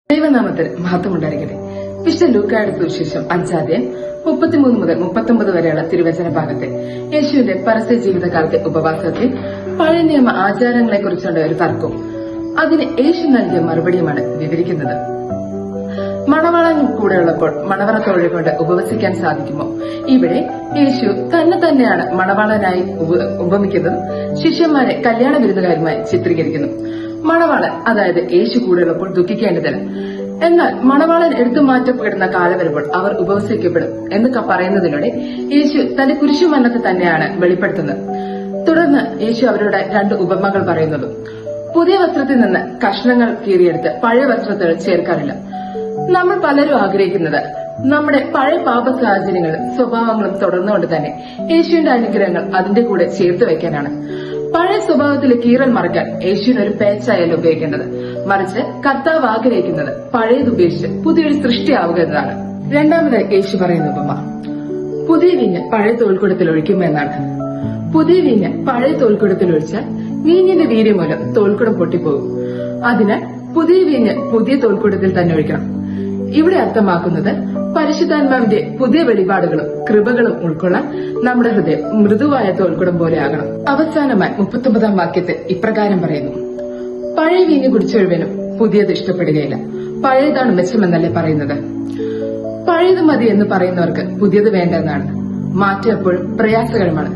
ദൈവനാമത്തിൽ മഹത്വമുണ്ടായിരിക്കട്ടെ. വിശുദ്ധ ലൂക്കായുടെ സുവിശേഷം 5-ാം 33 മുതൽ 39 വരെയുള്ള തിരുവചന ഭാഗത്തെ യേശുവിന്റെ പരസ്യ ജീവിതകാലത്തെ ഉപവാസത്തിൽ പഴയ നിയമ ആചാരങ്ങളെക്കുറിച്ചുള്ള ഒരു തർക്കവും അതിന് യേശു നൽകിയ മറുപടിയുമാണ് വിവരിക്കുന്നത്. മണവാളനും കൂടെയുള്ളപ്പോൾ മണവറ തൊഴിൽ കൊണ്ട് ഉപവസിക്കാൻ സാധിക്കുമോ? ഇവിടെ യേശു തന്നെയാണ് മണവാളനായി ഉപമിക്കുന്നതും ശിഷ്യന്മാരെ കല്യാണ വിരുന്നുകാരുമായി ചിത്രീകരിക്കുന്നു. മണവാളൻ, അതായത് യേശു കൂടെയുള്ളപ്പോൾ ദുഃഖിക്കേണ്ടതില്ല, എന്നാൽ മണവാളൻ എടുത്തു മാറ്റപ്പെടുന്ന കാലം വരുമ്പോൾ അവർ ഉപവസിക്കപ്പെടും എന്നൊക്കെ പറയുന്നതിലൂടെ യേശു തന്റെ കുരിശുമരണത്തെ തന്നെയാണ് വെളിപ്പെടുത്തുന്നത്. തുടർന്ന് യേശു അവരുടെ 2 ഉപമകൾ പറയുന്നതും പുതിയ വസ്ത്രത്തിൽ നിന്ന് കഷ്ണങ്ങൾ കീറിയെടുത്ത് പഴയ വസ്ത്രത്തിൽ ചേർക്കാറില്ല. നമ്മൾ പലരും ആഗ്രഹിക്കുന്നത് നമ്മുടെ പഴയ പാപ സാഹചര്യങ്ങളും സ്വഭാവങ്ങളും തുടർന്നുകൊണ്ട് തന്നെ യേശുവിന്റെ അനുഗ്രഹങ്ങൾ അതിന്റെ കൂടെ ചേർത്ത് വെക്കാനാണ്. പഴയ സ്വഭാവത്തിലെ കീറൽ മറക്കാൻ യേശുവിന് ഒരു പേച്ചായല്ല ഉപയോഗിക്കേണ്ടത്, മറിച്ച് കർത്താവ് ആഗ്രഹിക്കുന്നത് പഴയത് ഉപേക്ഷിച്ച് പുതിയൊരു സൃഷ്ടിയാവുക എന്നതാണ്. രണ്ടാമതായി യേശു പറയുന്ന ഉപമ പുതിയ വീഞ്ഞ് പഴയ തോൽക്കുടത്തിൽ ഒഴിക്കുമെന്നാണ്. പുതിയ വീഞ്ഞ് പഴയ തോൽക്കുടത്തിൽ ഒഴിച്ചാൽ വീഞ്ഞിന്റെ വീര്യം മൂലം തോൽക്കുടം പൊട്ടിപ്പോകും. അതിനാൽ പുതിയ വീഞ്ഞ് പുതിയ തോൽക്കുടത്തിൽ തന്നെ ഒഴിക്കണം. ഇവിടെ അർത്ഥമാക്കുന്നത് പരിശുദ്ധാത്മാവിന്റെ പുതിയ വെളിപാടുകളും കൃപകളും ഉൾക്കൊള്ളാൻ നമ്മുടെ ഹൃദയം മൃദുവായ തോൽക്കുടം പോലെ ആകണം. അവസാനമായി 39-ാം വാക്യത്തിൽ ഇപ്രകാരം പറയുന്നു: പഴയ വീഞ്ഞ് കുടിച്ചൊഴുവനും പുതിയത് ഇഷ്ടപ്പെടുകയില്ല, പഴയതാണ് മെച്ചമെന്നല്ലേ പറയുന്നത്. പഴയത് മതി എന്ന് പറയുന്നവർക്ക് പുതിയത് വേണ്ടെന്നാണ്. മാറ്റം എപ്പോഴും പ്രയാസകരമാണ്.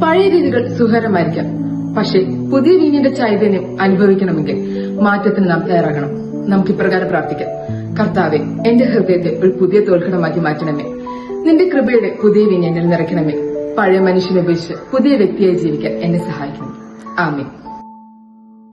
പഴയ രീതികൾ സുഖകരമായിരിക്കാം, പക്ഷേ പുതിയ വീഞ്ഞിന്റെ ചൈതന്യം അനുഭവിക്കണമെങ്കിൽ മാറ്റത്തിന് നാം തയ്യാറാകണം. നമുക്ക് ഇപ്രകാരം പ്രാർത്ഥിക്കാം: കർത്താവെ, എന്റെ ഹൃദയത്തെ ഒരു പുതിയ തോൽക്കണമാക്കി മാറ്റണമേ. നിന്റെ കൃപയുടെ പുതിയ വീഞ്ഞ് എന്നിൽ നിറയ്ക്കണമേ. പഴയ മനുഷ്യനെ ഉപേക്ഷിച്ച് പുതിയ വ്യക്തിയായി ജീവിക്കാൻ എന്നെ സഹായിക്കണം. ആമേൻ.